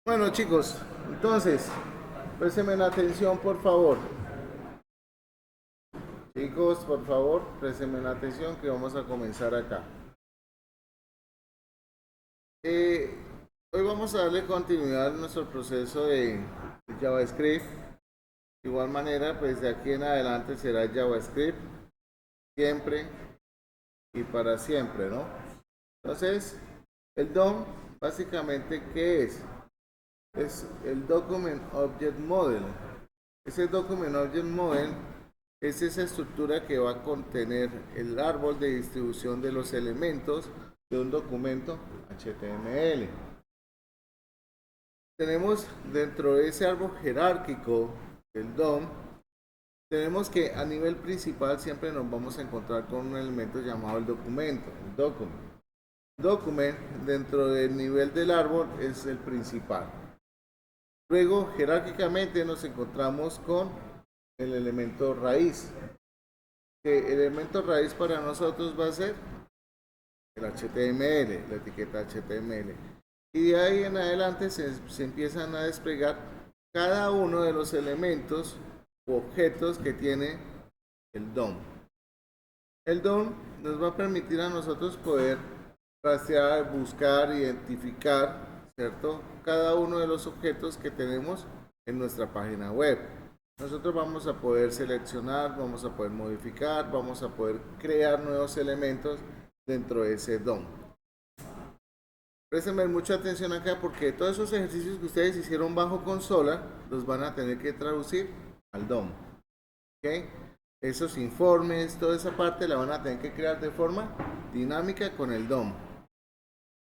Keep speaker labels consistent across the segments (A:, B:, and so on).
A: Bueno, chicos, entonces, préstenme la atención, por favor. Chicos, por favor, préstenme la atención que vamos a comenzar acá. Eh, Hoy vamos a darle continuidad a nuestro proceso de JavaScript. De igual manera, pues de aquí en adelante será JavaScript siempre y para siempre, ¿no? Entonces, el DOM, básicamente, ¿qué es? Es el Document Object Model. Ese Document Object Model es esa estructura que va a contener el árbol de distribución de los elementos de un documento HTML. Tenemos dentro de ese árbol jerárquico, el DOM, tenemos que a nivel principal siempre nos vamos a encontrar con un elemento llamado el documento, el document. Document dentro del nivel del árbol es el principal. Luego, jerárquicamente nos encontramos con el elemento raíz. Que el elemento raíz para nosotros va a ser el HTML, la etiqueta HTML. Y de ahí en adelante se empiezan a desplegar cada uno de los elementos u objetos que tiene el DOM. El DOM nos va a permitir a nosotros poder rastrear, buscar, identificar, ¿cierto? Cada uno de los objetos que tenemos en nuestra página web. Nosotros vamos a poder seleccionar, vamos a poder modificar, vamos a poder crear nuevos elementos dentro de ese DOM. Préstenme mucha atención acá porque todos esos ejercicios que ustedes hicieron bajo consola los van a tener que traducir al DOM. ¿Okay? Esos informes, toda esa parte la van a tener que crear de forma dinámica con el DOM.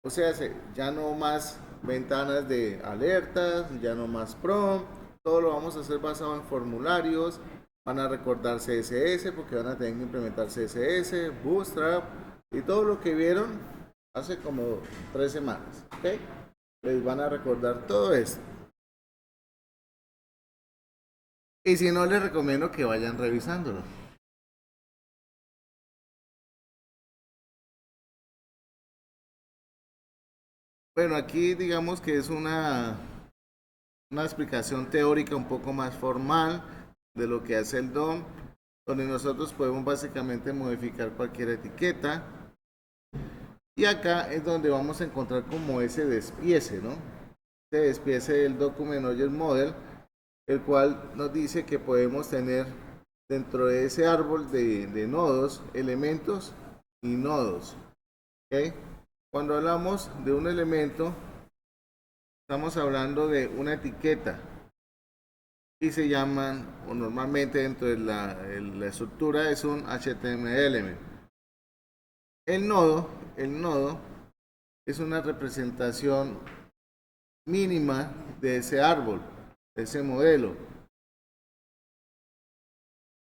A: O sea, ya no más ventanas de alertas, ya no más prompt, todo lo vamos a hacer basado en formularios, van a recordar CSS porque van a tener que implementar CSS, Bootstrap y todo lo que vieron hace como 3 semanas, ¿ok? Les van a recordar todo esto. Y si no, les recomiendo que vayan revisándolo. Bueno, aquí digamos que es una explicación teórica un poco más formal de lo que hace el DOM, donde nosotros podemos básicamente modificar cualquier etiqueta. Y acá es donde vamos a encontrar como ese despiece, ¿no? Ese despiece del Document Object Model, el cual nos dice que podemos tener dentro de ese árbol de nodos, elementos y nodos. ¿Okay? Cuando hablamos de un elemento, estamos hablando de una etiqueta y se llaman, o normalmente dentro de la estructura es un HTML element. El nodo es una representación mínima de ese árbol, de ese modelo.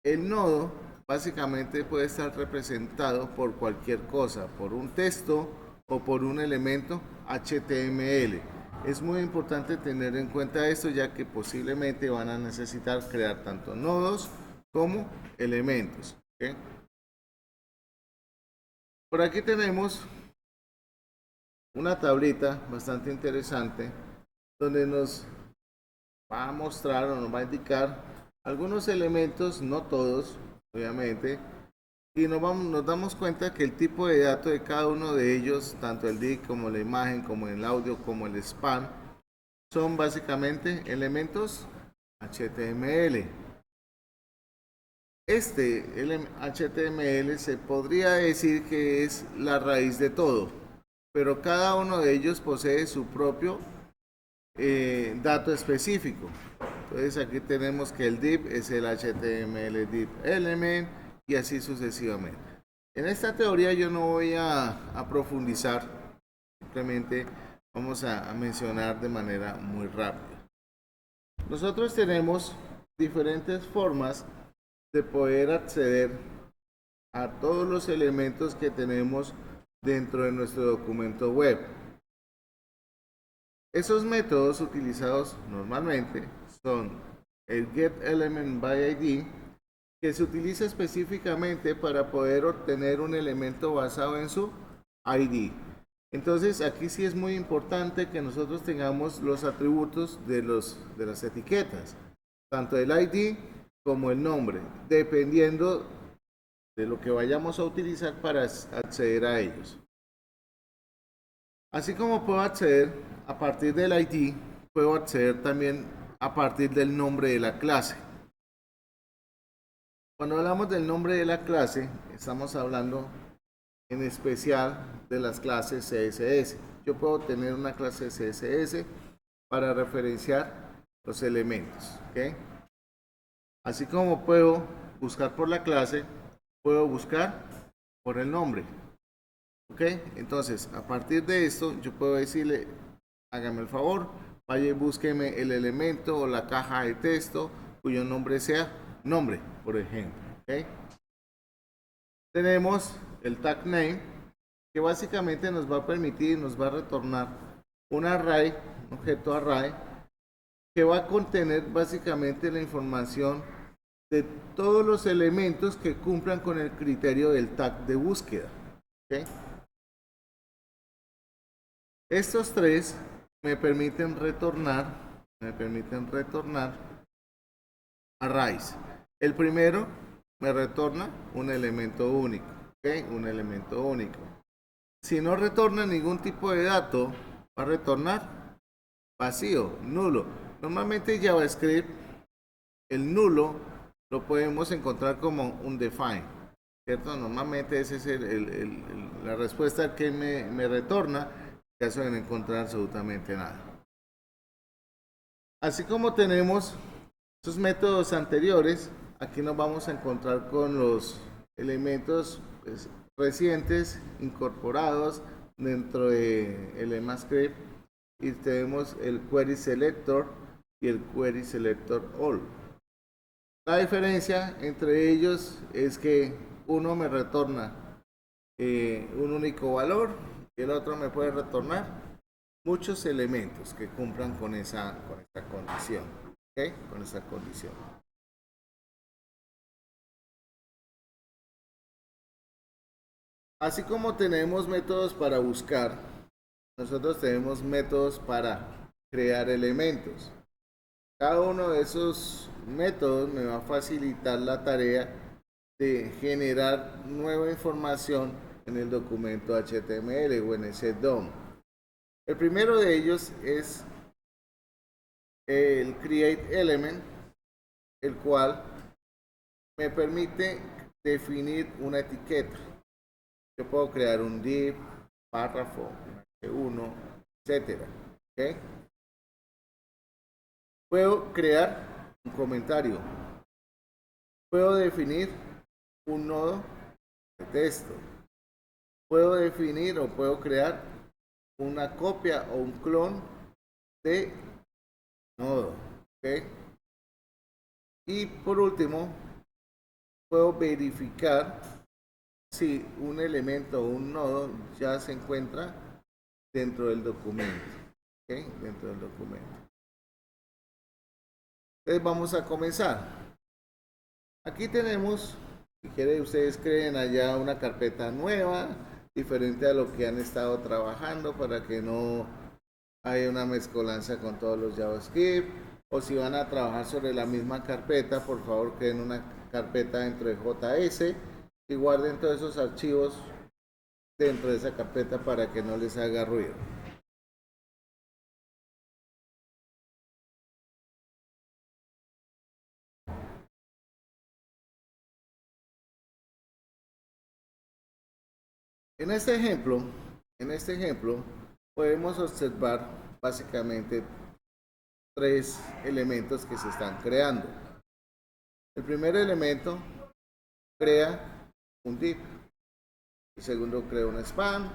A: El nodo básicamente puede estar representado por cualquier cosa, por un texto o por un elemento HTML. Es muy importante tener en cuenta esto ya que posiblemente van a necesitar crear tanto nodos como elementos. ¿Okay? Por aquí tenemos una tablita bastante interesante donde nos va a mostrar o nos va a indicar algunos elementos, no todos, obviamente, y nos damos cuenta que el tipo de datos de cada uno de ellos, tanto el div como la imagen, como el audio, como el span, son básicamente elementos HTML. Este HTML se podría decir que es la raíz de todo, pero cada uno de ellos posee su propio dato específico. Entonces aquí tenemos que el div es el HTML div element y así sucesivamente. En esta teoría yo no voy a profundizar, simplemente vamos a mencionar de manera muy rápida. Nosotros tenemos diferentes formas de poder acceder a todos los elementos que tenemos dentro de nuestro documento web. Esos métodos utilizados normalmente son el getElementById, que se utiliza específicamente para poder obtener un elemento basado en su ID. Entonces aquí sí es muy importante que nosotros tengamos los atributos de las etiquetas, tanto el ID como el nombre, dependiendo de lo que vayamos a utilizar para acceder a ellos. Así como puedo acceder a partir del ID, puedo acceder también a partir del nombre de la clase. Cuando hablamos del nombre de la clase, estamos hablando en especial de las clases CSS. Yo puedo tener una clase CSS para referenciar los elementos. ¿Okay? Así como puedo buscar por la clase, puedo buscar por el nombre. ¿Ok? Entonces, a partir de esto, yo puedo decirle, hágame el favor, vaya y búsqueme el elemento o la caja de texto cuyo nombre sea nombre, por ejemplo. ¿Ok? Tenemos el tag name, que básicamente nos va a permitir, nos va a retornar un array, un objeto array, que va a contener básicamente la información de todos los elementos que cumplan con el criterio del tag de búsqueda. ¿Okay? Estos tres me permiten retornar arrays. El primero me retorna un elemento único, ¿okay? Un elemento único. Si no retorna ningún tipo de dato, va a retornar vacío, nulo. Normalmente JavaScript, el nulo lo podemos encontrar como un define, ¿cierto? Normalmente esa es la respuesta que me retorna en caso de no encontrar absolutamente nada. Así como tenemos esos métodos anteriores, aquí nos vamos a encontrar con los elementos pues, recientes incorporados dentro del EMAScript y tenemos el Query Selector y el Query Selector All. La diferencia entre ellos es que uno me retorna un único valor y el otro me puede retornar muchos elementos que cumplan con esa condición. ¿Okay? Con esa condición. Así como tenemos métodos para buscar, nosotros tenemos métodos para crear elementos. Cada uno de esos métodos me va a facilitar la tarea de generar nueva información en el documento HTML o en ese DOM. El primero de ellos es el Create Element, el cual me permite definir una etiqueta. Yo puedo crear un div, párrafo, H1, etcétera. ¿Okay? Puedo crear un comentario. Puedo definir un nodo de texto. Puedo definir o puedo crear una copia o un clon de nodo. ¿Okay? Y por último, puedo verificar si un elemento o un nodo ya se encuentra dentro del documento. ¿Okay? Dentro del documento. Entonces vamos a comenzar. Aquí tenemos, si quieren ustedes creen allá una carpeta nueva, diferente a lo que han estado trabajando para que no haya una mezcolanza con todos los JavaScript. O si van a trabajar sobre la misma carpeta, por favor creen una carpeta dentro de JS y guarden todos esos archivos dentro de esa carpeta para que no les haga ruido. En este ejemplo podemos observar básicamente tres elementos que se están creando. El primer elemento crea un div, el segundo crea un span,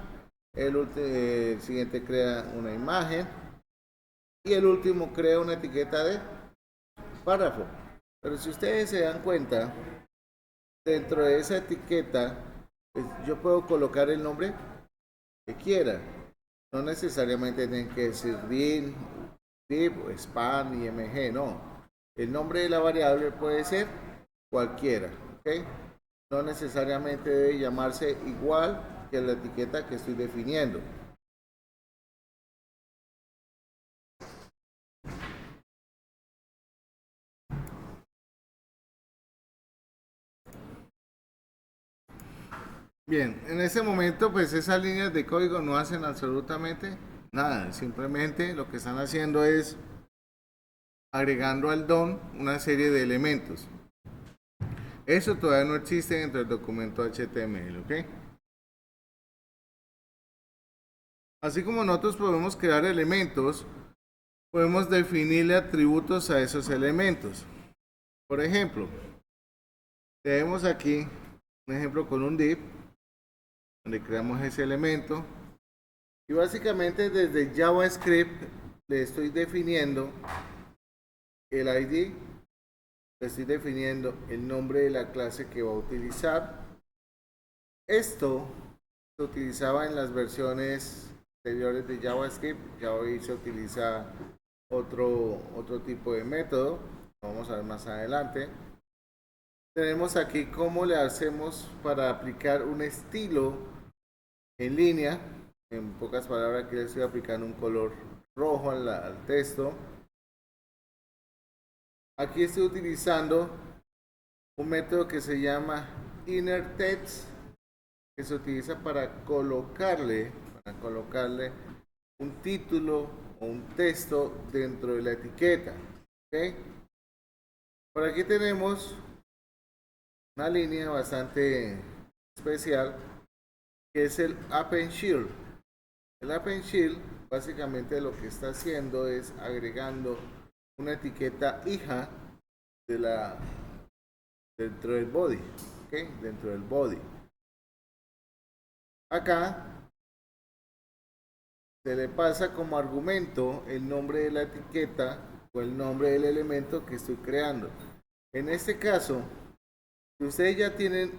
A: el siguiente crea una imagen y el último crea una etiqueta de párrafo. Pero si ustedes se dan cuenta, dentro de esa etiqueta pues yo puedo colocar el nombre que quiera. No necesariamente tienen que decir div, span, img, no. El nombre de la variable puede ser cualquiera, ¿ok? No necesariamente debe llamarse igual que la etiqueta que estoy definiendo. Bien, en ese momento pues esas líneas de código no hacen absolutamente nada, simplemente lo que están haciendo es agregando al DOM una serie de elementos. Eso todavía no existe dentro del documento HTML, ¿ok? Así como nosotros podemos crear elementos, podemos definirle atributos a esos elementos. Por ejemplo, tenemos aquí un ejemplo con un div, donde creamos ese elemento. Y básicamente desde JavaScript le estoy definiendo el ID, le estoy definiendo el nombre de la clase que va a utilizar. Esto se utilizaba en las versiones anteriores de JavaScript, ya hoy se utiliza otro tipo de método, vamos a ver más adelante. Tenemos aquí cómo le hacemos para aplicar un estilo en línea. En pocas palabras, aquí le estoy aplicando un color rojo al texto. Aquí estoy utilizando un método que se llama inner text, que se utiliza para colocarle un título o un texto dentro de la etiqueta. ¿Okay? Por aquí tenemos una línea bastante especial que es el Append Shield. El Append Shield básicamente lo que está haciendo es agregando una etiqueta hija de la dentro del body, ¿okay? Dentro del body. Acá se le pasa como argumento el nombre de la etiqueta o el nombre del elemento que estoy creando. En este caso, si ustedes ya tienen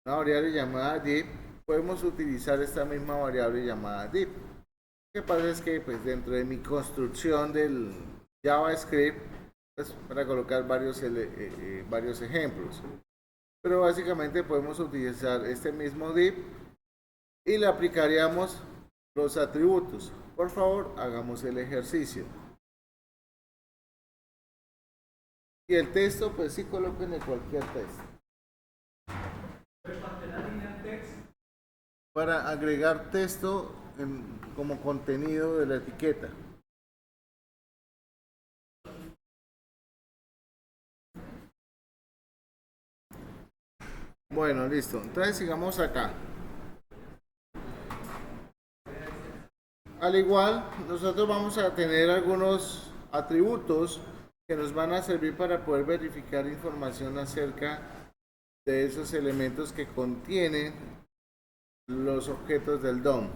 A: una variable llamada div, podemos utilizar esta misma variable llamada div. Lo que pasa es que pues dentro de mi construcción del JavaScript, pues para colocar varios ejemplos. Pero básicamente podemos utilizar este mismo div y le aplicaríamos los atributos. Por favor, hagamos el ejercicio. Y el texto, pues sí, coloquen cualquier texto. Para agregar texto como contenido de la etiqueta. Bueno, listo. Entonces sigamos acá. Al igual, nosotros vamos a tener algunos atributos que nos van a servir para poder verificar información acerca de esos elementos que contienen los objetos del DOM.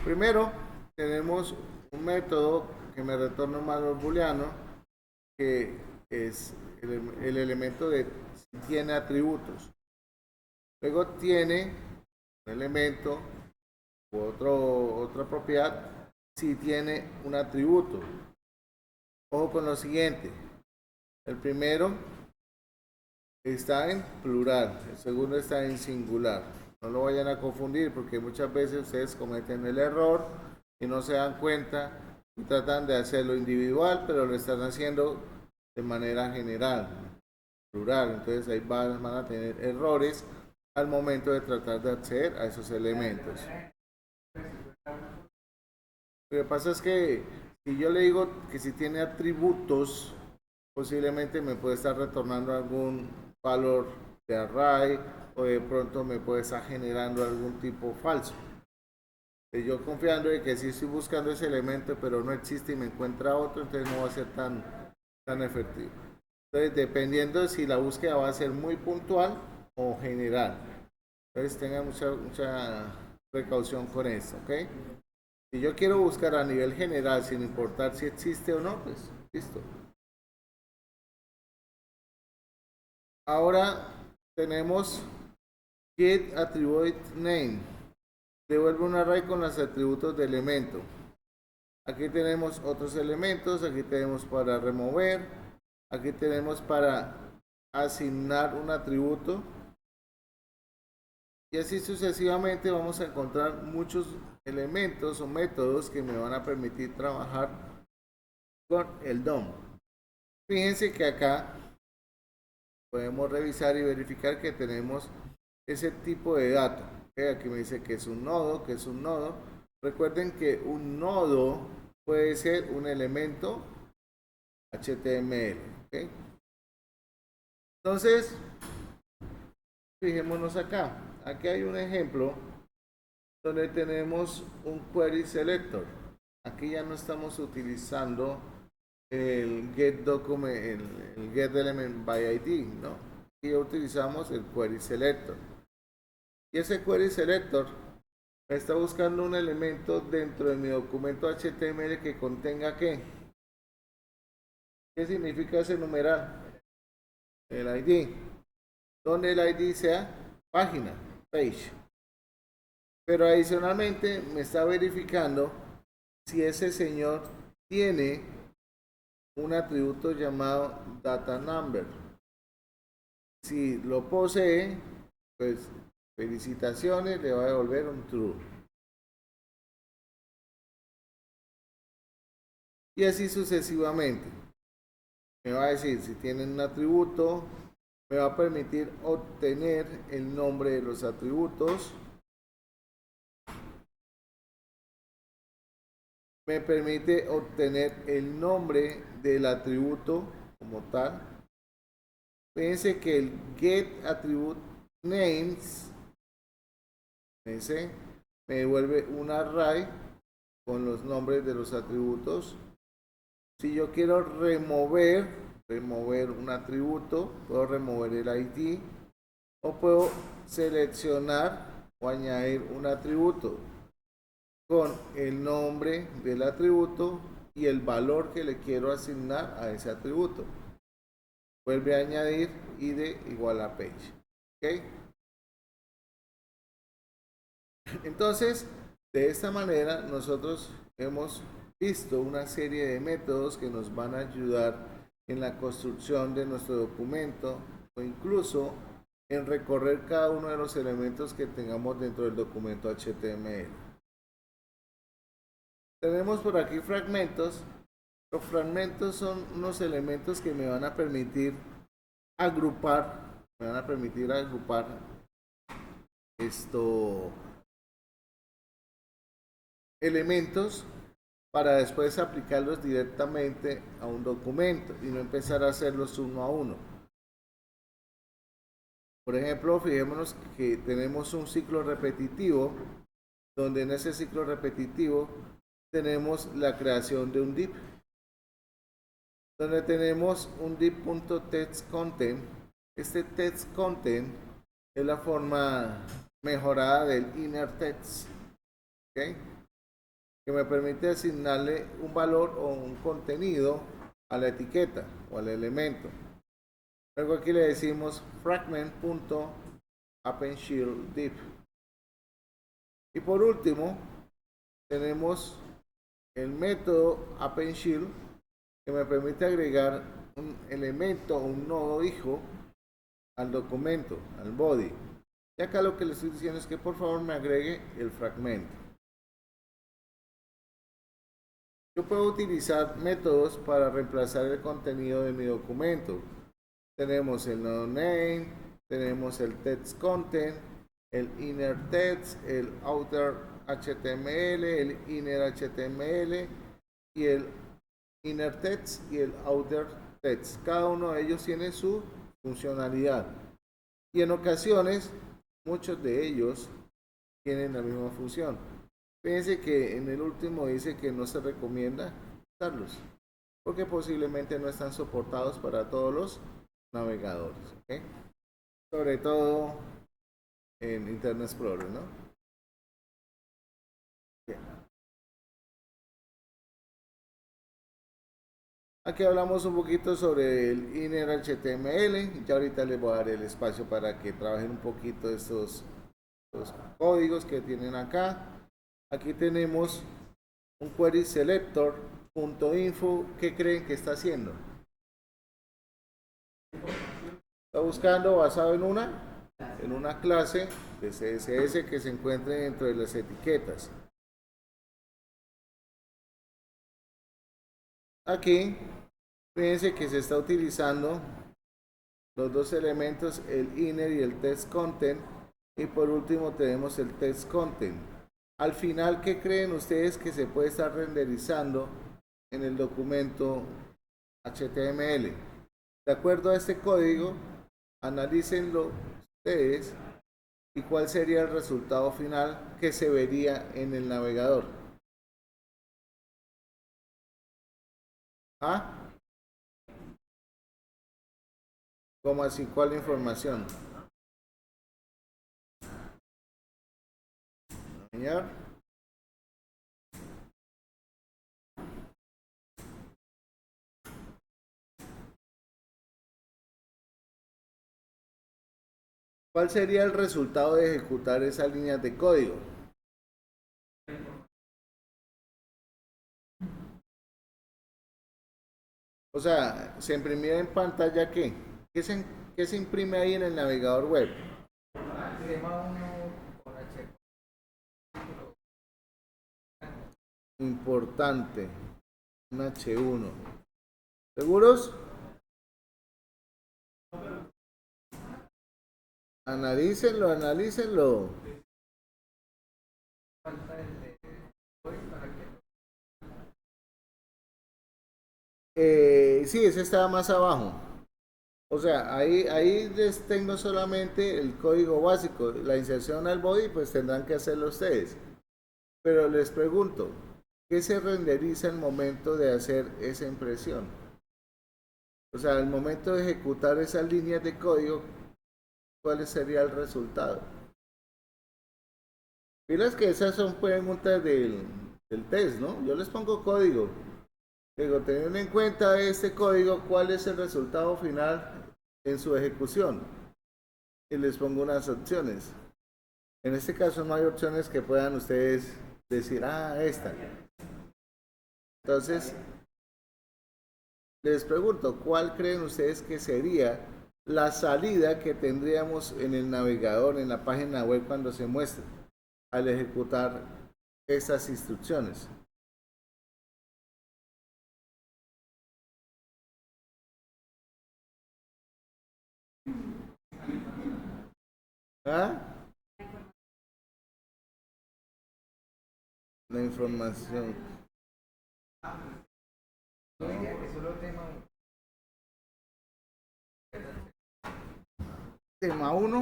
A: Primero, tenemos un método que me retorna un valor booleano, que es el elemento de si tiene atributos. Luego tiene un elemento u otra propiedad si tiene un atributo. Ojo con lo siguiente. El primero está en plural, el segundo está en singular. No lo vayan a confundir porque muchas veces ustedes cometen el error y no se dan cuenta y tratan de hacerlo individual, pero lo están haciendo de manera general, plural. Entonces ahí van a tener errores al momento de tratar de acceder a esos elementos. Lo que pasa es que si yo le digo que si tiene atributos, posiblemente me puede estar retornando algún valor de array o de pronto me puede estar generando algún tipo falso. Yo confiando en que sí estoy buscando ese elemento, pero no existe y me encuentra otro, entonces no va a ser tan efectivo. Entonces, dependiendo de si la búsqueda va a ser muy puntual o general. Entonces, tengan mucha precaución con esto, ¿ok? Si yo quiero buscar a nivel general, sin importar si existe o no, pues listo. Ahora tenemos get attribute name. Devuelve un array con los atributos de elemento. Aquí tenemos otros elementos, aquí tenemos para remover, aquí tenemos para asignar un atributo. Y así sucesivamente vamos a encontrar muchos elementos o métodos que me van a permitir trabajar con el DOM. Fíjense que acá podemos revisar y verificar que tenemos ese tipo de dato. Aquí me dice que es un nodo, que es un nodo. Recuerden que un nodo puede ser un elemento HTML. ¿Ok? Entonces, fijémonos acá. Aquí hay un ejemplo donde tenemos un query selector. Aquí ya no estamos utilizando el get document, el get element by ID, ¿no? Aquí ya utilizamos el query selector. Y ese query selector me está buscando un elemento dentro de mi documento HTML que contenga ¿qué? ¿Qué significa ese numeral? El ID. Donde el ID sea página, page. Pero adicionalmente me está verificando si ese señor tiene un atributo llamado data number. Si lo posee, pues felicitaciones, le va a devolver un true. Y así sucesivamente. Me va a decir si tienen un atributo, me va a permitir obtener el nombre de los atributos, me permite obtener el nombre del atributo como tal. Fíjense que el get attribute names me devuelve un array con los nombres de los atributos. Si yo quiero remover un atributo, puedo remover el ID o puedo seleccionar o añadir un atributo con el nombre del atributo y el valor que le quiero asignar a ese atributo. Vuelve a añadir id igual a page. ¿Ok? Entonces, de esta manera nosotros hemos visto una serie de métodos que nos van a ayudar en la construcción de nuestro documento o incluso en recorrer cada uno de los elementos que tengamos dentro del documento HTML. Tenemos por aquí fragmentos. Los fragmentos son unos elementos que me van a permitir agrupar, esto elementos para después aplicarlos directamente a un documento y no empezar a hacerlos uno a uno. Por ejemplo, fijémonos que tenemos un ciclo repetitivo, donde en ese ciclo repetitivo tenemos la creación de un div, donde tenemos un div.textContent. Este text content es la forma mejorada del inner text, ¿okay? Que me permite asignarle un valor o un contenido a la etiqueta o al elemento. Luego aquí le decimos fragment.appendShield y por último tenemos el método appendShield que me permite agregar un elemento o un nodo hijo al documento, al body. Y acá lo que le estoy diciendo es que por favor me agregue el fragmento. Yo puedo utilizar métodos para reemplazar el contenido de mi documento. Tenemos el nodo name, tenemos el text content, el inner text, el outer HTML, el inner HTML y el inner text y el outer text. Cada uno de ellos tiene su funcionalidad y en ocasiones muchos de ellos tienen la misma función. Fíjense que en el último dice que no se recomienda usarlos porque posiblemente no están soportados para todos los navegadores, ¿okay? Sobre todo en Internet Explorer, ¿no? Bien. Aquí hablamos un poquito sobre el inner HTML. Ya ahorita les voy a dar el espacio para que trabajen un poquito estos códigos que tienen acá. Aquí tenemos un query selector.info. ¿Qué creen que está haciendo? Está buscando basado en una clase de CSS que se encuentre dentro de las etiquetas. Aquí, fíjense que se está utilizando los dos elementos, el inner y el text content, Y por último tenemos el text content. Al final, ¿qué creen ustedes que se puede estar renderizando en el documento HTML? De acuerdo a este código, analícenlo ustedes y cuál sería el resultado final que se vería en el navegador. ¿Ah? ¿Cómo así? ¿Cuál información? Señor. ¿Cuál sería el resultado de ejecutar esas líneas de código? O sea, ¿se imprimía en pantalla qué? ¿Qué se imprime ahí en el navegador web? Importante, un H1. ¿Seguros? Analícenlo, analícenlo. Sí, ese estaba más abajo. O sea, ahí les tengo solamente el código básico. La inserción al body, pues tendrán que hacerlo ustedes. Pero les pregunto, ¿qué se renderiza al momento de hacer esa impresión? O sea, al momento de ejecutar esas líneas de código, ¿cuál sería el resultado? Miras que esas son preguntas del test, ¿no? Yo les pongo código. Digo, teniendo en cuenta este código, ¿cuál es el resultado final en su ejecución? Y les pongo unas opciones. En este caso no hay opciones que puedan ustedes decir, ah, esta. Entonces, les pregunto, ¿cuál creen ustedes que sería la salida que tendríamos en el navegador, en la página web cuando se muestre al ejecutar estas instrucciones? ¿Ah? La información. Tema uno.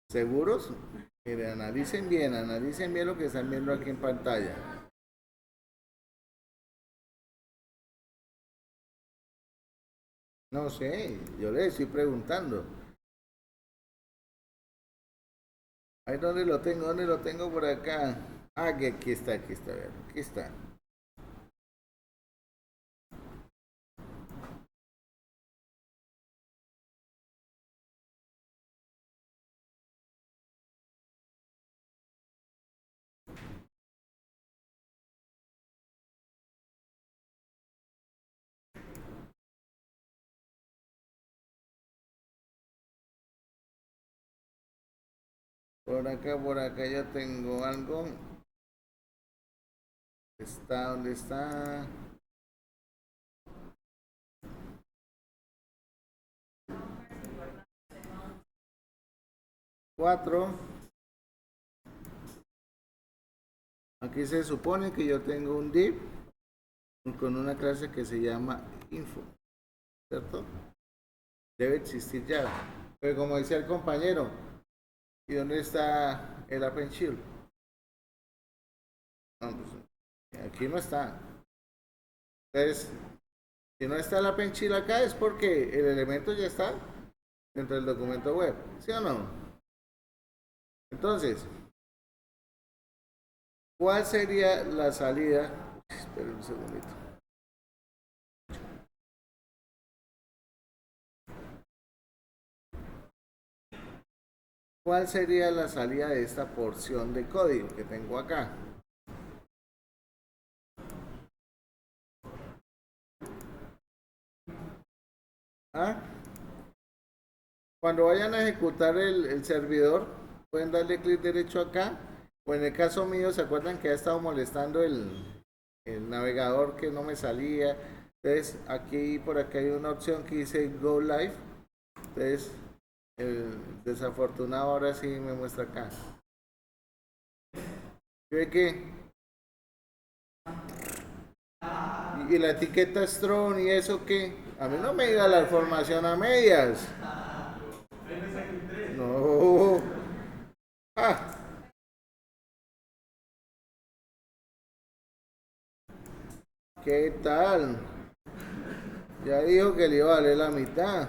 A: ¿Seguros? Mire, analicen bien lo que están viendo aquí en pantalla. No sé, yo les estoy preguntando. Ahí donde lo tengo, ¿dónde lo tengo por acá? Ah, que aquí está, vean, aquí está. Por acá yo tengo algo. Está, ¿dónde está? Cuatro. Aquí se supone que yo tengo un div con una clase que se llama info, ¿cierto? Debe existir ya. Pero como decía el compañero, ¿y dónde está el App Shield? No, pues, aquí no está. Entonces, si no está el App Shield acá es porque el elemento ya está dentro del documento web, ¿sí o no? Entonces, ¿cuál sería la salida? Espera un segundito. ¿Cuál sería la salida de esta porción de código que tengo acá? ¿Ah? Cuando vayan a ejecutar el servidor, pueden darle clic derecho acá. O en el caso mío, ¿se acuerdan que ha estado molestando el navegador que no me salía? Entonces, aquí por acá hay una opción que dice Go Live. Entonces, El desafortunado ahora sí me muestra acá. ¿Ve que? Y la etiqueta Strong y eso que a mí no me diga la información a medias. No. Ah, ¿qué tal? Ya dijo que le iba a valer la mitad.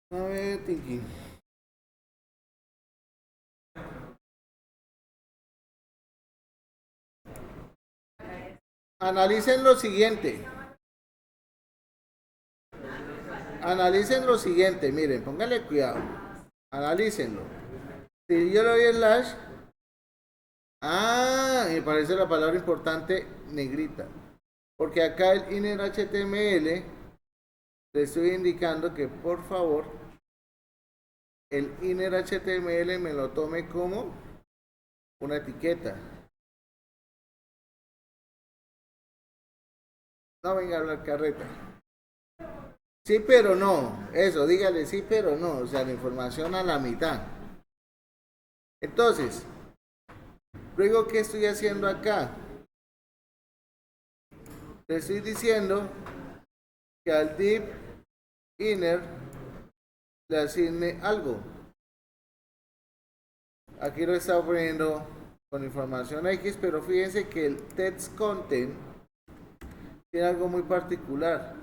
A: A ver, Tiki. Analicen lo siguiente. Analicen lo siguiente. Miren, pónganle cuidado. Analícenlo. Si yo le doy slash. Ah, me parece la palabra importante negrita. Porque acá el inner HTML le estoy indicando que por favor el inner HTML me lo tome como una etiqueta. No venga a hablar carreta. Sí, pero no. Eso, dígale sí, pero no. O sea, la información a la mitad. Entonces, luego, ¿qué estoy haciendo acá? Le estoy diciendo que al div inner le asigne algo. Aquí lo está poniendo con información X, pero fíjense que el text content tiene algo muy particular,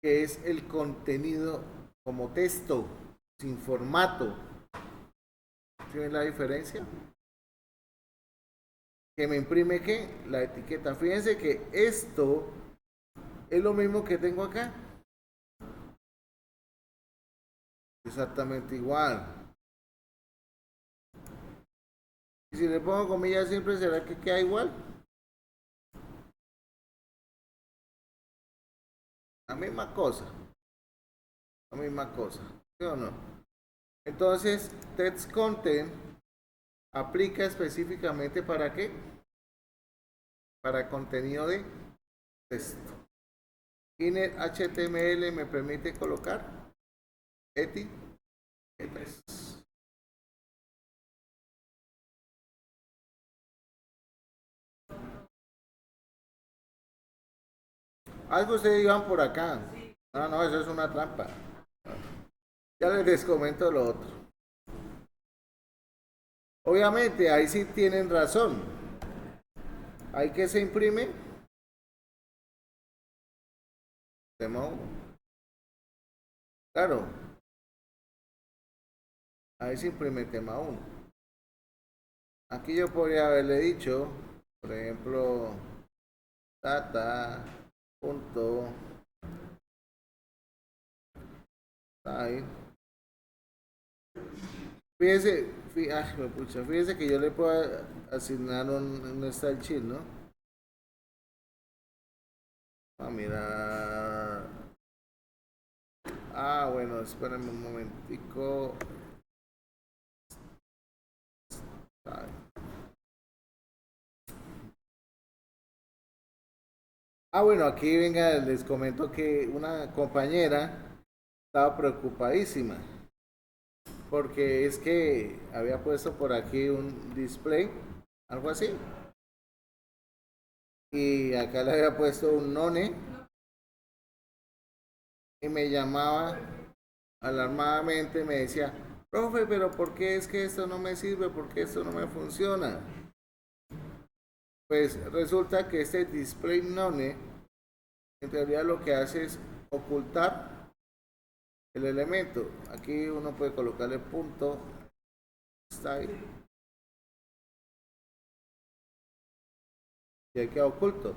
A: que es el contenido como texto, sin formato. ¿Sí ven la diferencia? Que me imprime que la etiqueta. Fíjense que esto es lo mismo que tengo acá. Exactamente igual. Y si le pongo comillas siempre, ¿será que queda igual? La misma cosa. La misma cosa. ¿Sí o no? Entonces, text content aplica específicamente para qué? Para contenido de texto. Inner HTML me permite colocar etiquetas. Algo ustedes iban por acá. No, no, eso es una trampa. Ya les comento lo otro. Obviamente, ahí sí tienen razón. Ahí que se imprime tema 1. Claro, ahí se imprime tema 1. Aquí yo podría haberle dicho, por ejemplo, data punto ahí. Fíjese, fíjese que yo le puedo asignar un style sheet, ¿no? Ah, mira. Ah, bueno, espérenme un momentico. Ah, bueno, aquí venga, les comento que una compañera estaba preocupadísima porque es que había puesto por aquí un display, algo así, y acá le había puesto un none y me llamaba alarmadamente, me decía, profe, pero ¿por qué es que esto no me sirve? ¿Por qué esto no me funciona? Pues resulta que este display none en realidad lo que hace es ocultar el elemento. Aquí uno puede colocarle punto style y ahí queda oculto.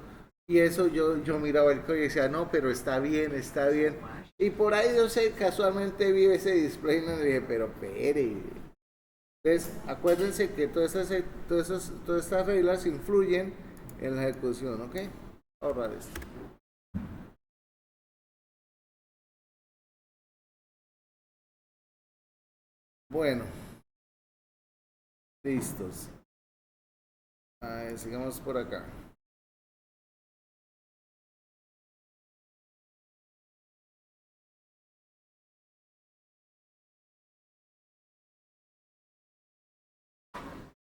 A: Y eso yo miraba el código y decía, no, pero está bien, está bien. Y por ahí yo sé, casualmente vi ese display y dije, pero pere. Entonces, acuérdense que todas estas reglas influyen en la ejecución, ¿ok? Ahorrar esto. Bueno, listos. Sigamos por acá.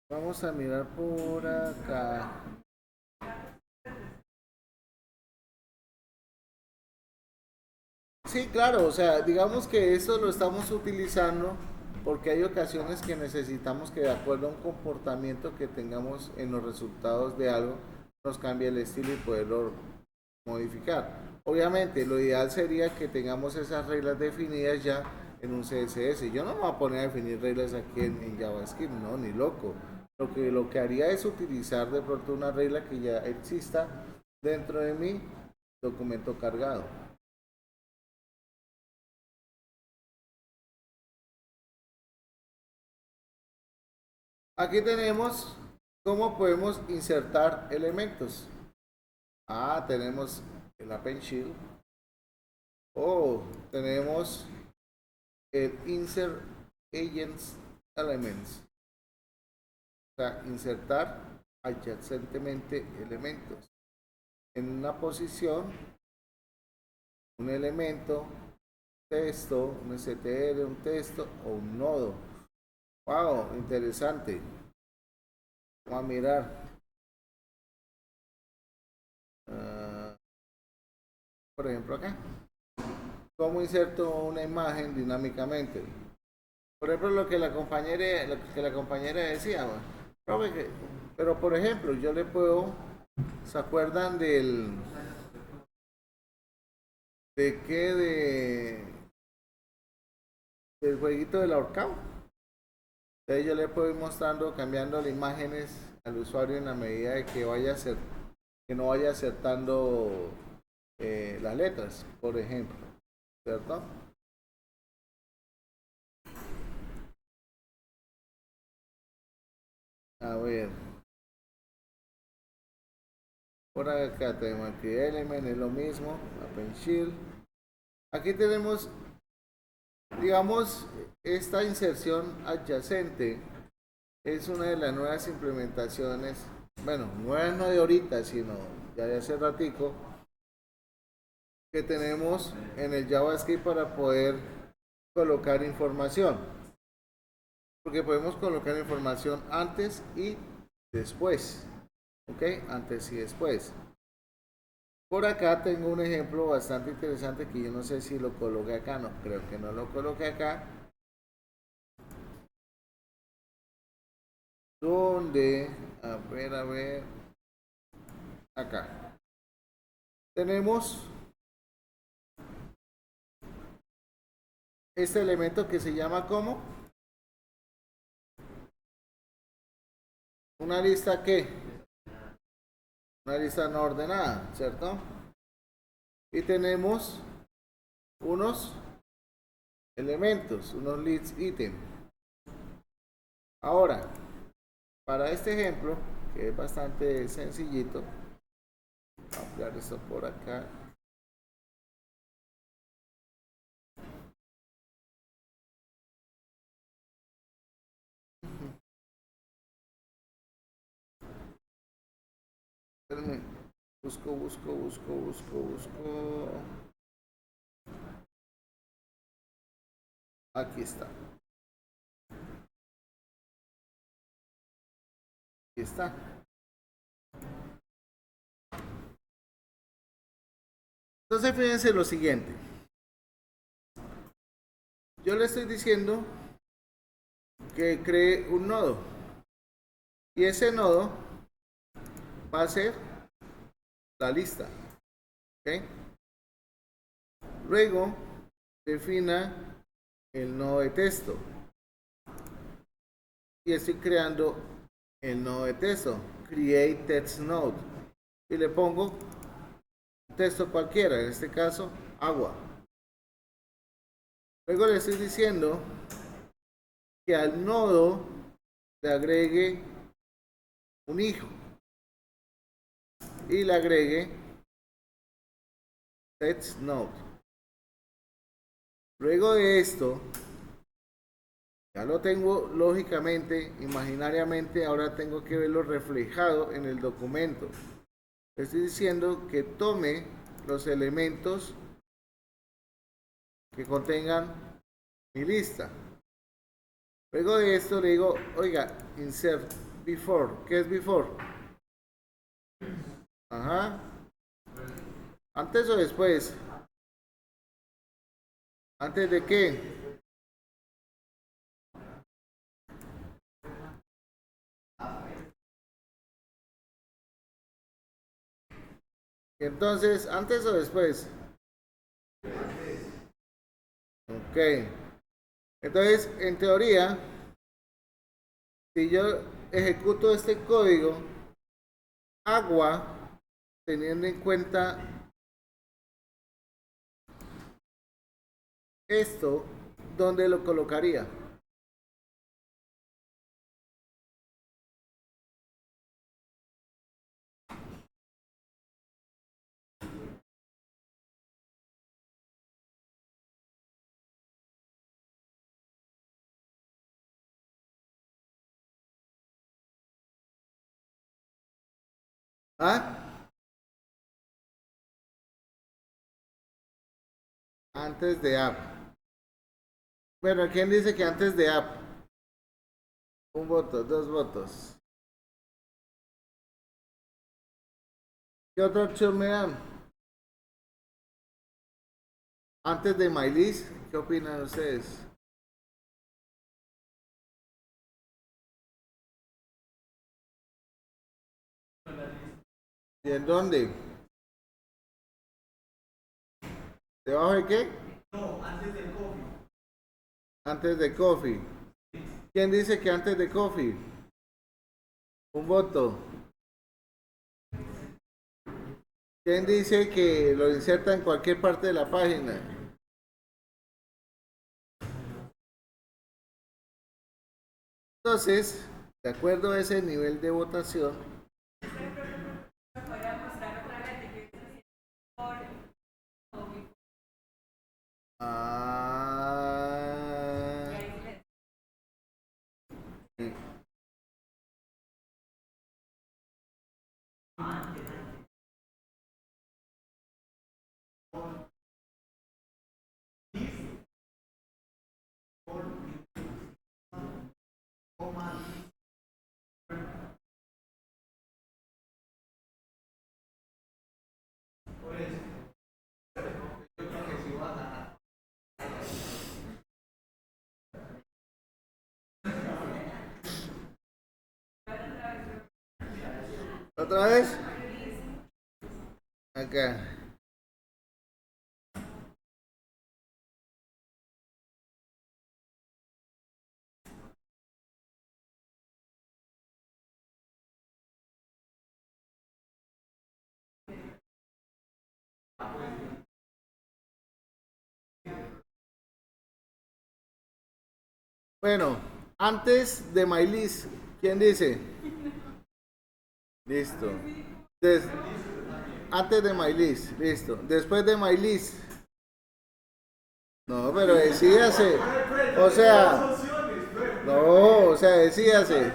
A: Vamos a mirar por acá. Sí, claro, o sea, digamos que esto lo estamos utilizando porque hay ocasiones que necesitamos que de acuerdo a un comportamiento que tengamos en los resultados de algo, nos cambie el estilo y poderlo modificar. Obviamente, lo ideal sería que tengamos esas reglas definidas ya en un CSS. Yo no me voy a poner a definir reglas aquí en JavaScript, no, ni loco. Lo que haría es utilizar de pronto una regla que ya exista dentro de mi documento cargado. Aquí tenemos cómo podemos insertar elementos. Tenemos el Append Shield. Tenemos el Insert Agents Elements. O sea, insertar adyacentemente elementos. En una posición, un elemento, texto, un str, un texto o un nodo. Wow, interesante. Vamos a mirar. Uh, por ejemplo, acá. ¿Cómo inserto una imagen dinámicamente? Por ejemplo, lo que la compañera decía, bueno, pero por ejemplo, yo le puedo, ¿se acuerdan de qué? Del jueguito del ahorcado. Entonces yo le puedo ir mostrando, cambiando las imágenes al usuario en la medida de que que no vaya acertando las letras, por ejemplo, ¿cierto? A ver, por acá tenemos aquí Element, es lo mismo, Append Shield. Aquí tenemos, digamos, esta inserción adyacente es una de las nuevas implementaciones, bueno, nuevas no de ahorita, sino ya de hace ratico, que tenemos en el JavaScript para poder colocar información. Porque podemos colocar información antes y después. ¿Ok? Antes y después. Por acá tengo un ejemplo bastante interesante que yo no sé si lo coloqué acá, no, creo que no lo coloqué acá. Donde, a ver, acá. Tenemos este elemento que se llama como una lista que, una lista no ordenada, ¿cierto? Y tenemos unos elementos, unos list item. Ahora, para este ejemplo, que es bastante sencillito, voy a ampliar esto por acá. Espérenme. Busco. Aquí está. Aquí está. Entonces fíjense lo siguiente. Yo le estoy diciendo que cree un nodo. Y ese nodo va a ser la lista. ¿Ok? Luego defina el nodo de texto. Y estoy creando el nodo de texto. Create text node. Y le pongo un texto cualquiera. En este caso, agua. Luego le estoy diciendo que al nodo le agregue un hijo y le agregue text node. Luego de esto, ya lo tengo lógicamente, imaginariamente, ahora tengo que verlo reflejado en el documento. Le estoy diciendo que tome los elementos que contengan mi lista. Luego de esto le digo, oiga, insert before. ¿Qué es before? Ajá. ¿Antes o después? ¿Antes de qué? Entonces, ¿antes o después? Ok. Entonces, en teoría, si yo ejecuto este código, agua, teniendo en cuenta esto, ¿dónde lo colocaría? ¿Ah? Antes de app. Bueno, ¿quién dice que antes de app? Un voto, dos votos. ¿Qué otra opción me dan? Antes de MyList, ¿qué opinan ustedes? ¿Y en dónde? ¿Debajo de qué? Antes de Coffee. ¿Quién dice que antes de Coffee? Un voto. ¿Quién dice que lo inserta en cualquier parte de la página? Entonces, de acuerdo a ese nivel de votación, ah, ¿otra vez? Acá. Bueno, antes de MyList, ¿quién dice? Listo. Des- antes de MyList, listo. Después de MyList. No, pero decídase. O sea, no, o sea, decídase.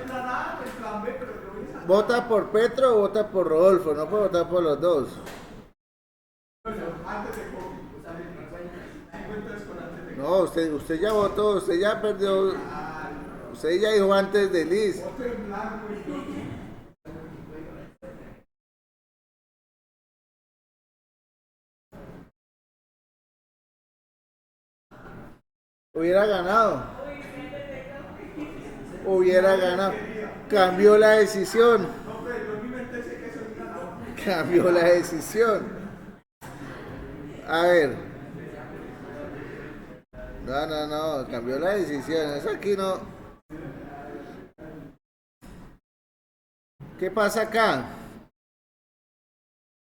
A: ¿Vota por Petro o vota por Rodolfo? No puede votar por los dos. No, usted ya votó, usted ya perdió. Usted ya dijo antes de Liz. Hubiera ganado. Hubiera ganado. Cambió la decisión. Cambió la decisión. A ver. No, no, no. Cambió la decisión. Eso aquí no. ¿Qué pasa acá?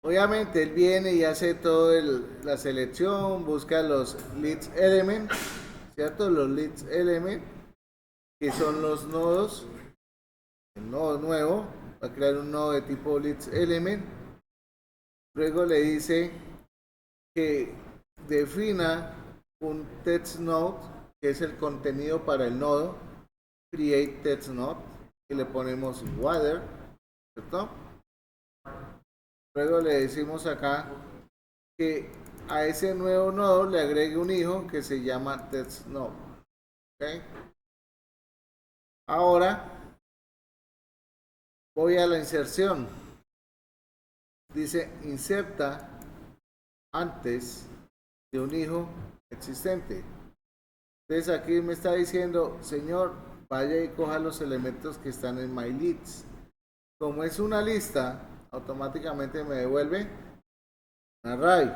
A: Obviamente él viene y hace toda la selección, busca los leads element, ¿cierto? Los leads element, que son los nodos, el nodo nuevo, va a crear un nodo de tipo leads element. Luego le dice que defina un text node, que es el contenido para el nodo, create text node, y le ponemos water, ¿cierto? Luego le decimos acá que a ese nuevo nodo le agregue un hijo que se llama testNode. ¿Okay? Ahora Voy a la inserción. Dice inserta antes de un hijo existente. Entonces aquí me está diciendo, señor, vaya y coja los elementos que están en MyLeads. Como es una lista, automáticamente me devuelve un array.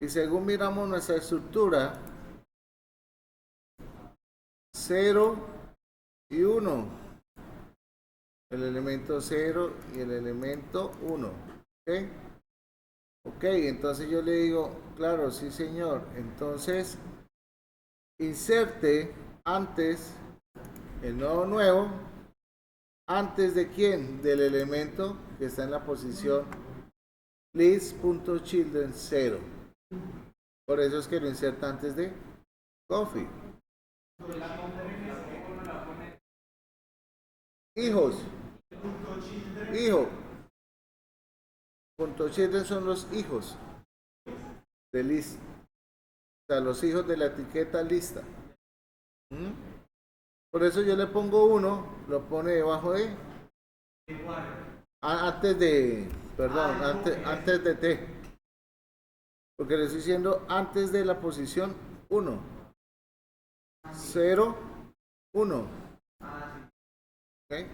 A: Y según miramos nuestra estructura, 0 y 1. El elemento 0 y el elemento 1. ¿Ok? Ok, entonces yo le digo, claro, sí señor. Entonces, inserte antes el nodo nuevo. ¿Antes de quién? Del elemento que está en la posición list.children 0. Por eso es que lo inserta antes de coffee. Hijos. Hijo. Punto children son los hijos de list. O sea, los hijos de la etiqueta lista. ¿Mm? Por eso yo le pongo 1, lo pone debajo de. Antes de. Perdón, antes de T. Porque le estoy diciendo antes de la posición 1. 0, 1. ¿Ok?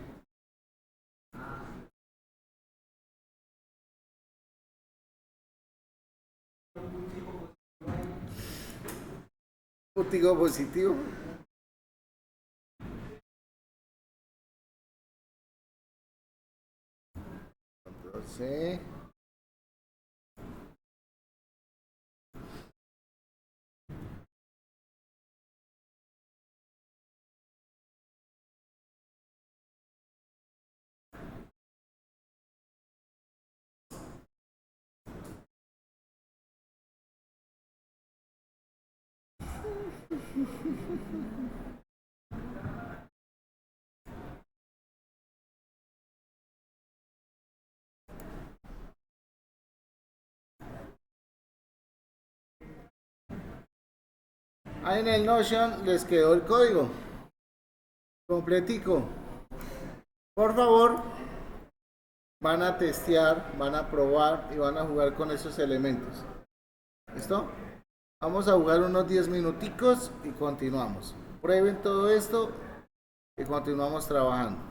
A: Puntico positivo. Entonces. Ahí en el Notion les quedó el código completico. Por favor, van a testear, van a probar y van a jugar con esos elementos. ¿Listo? Vamos a jugar unos 10 minuticos y continuamos. Prueben todo esto y continuamos trabajando.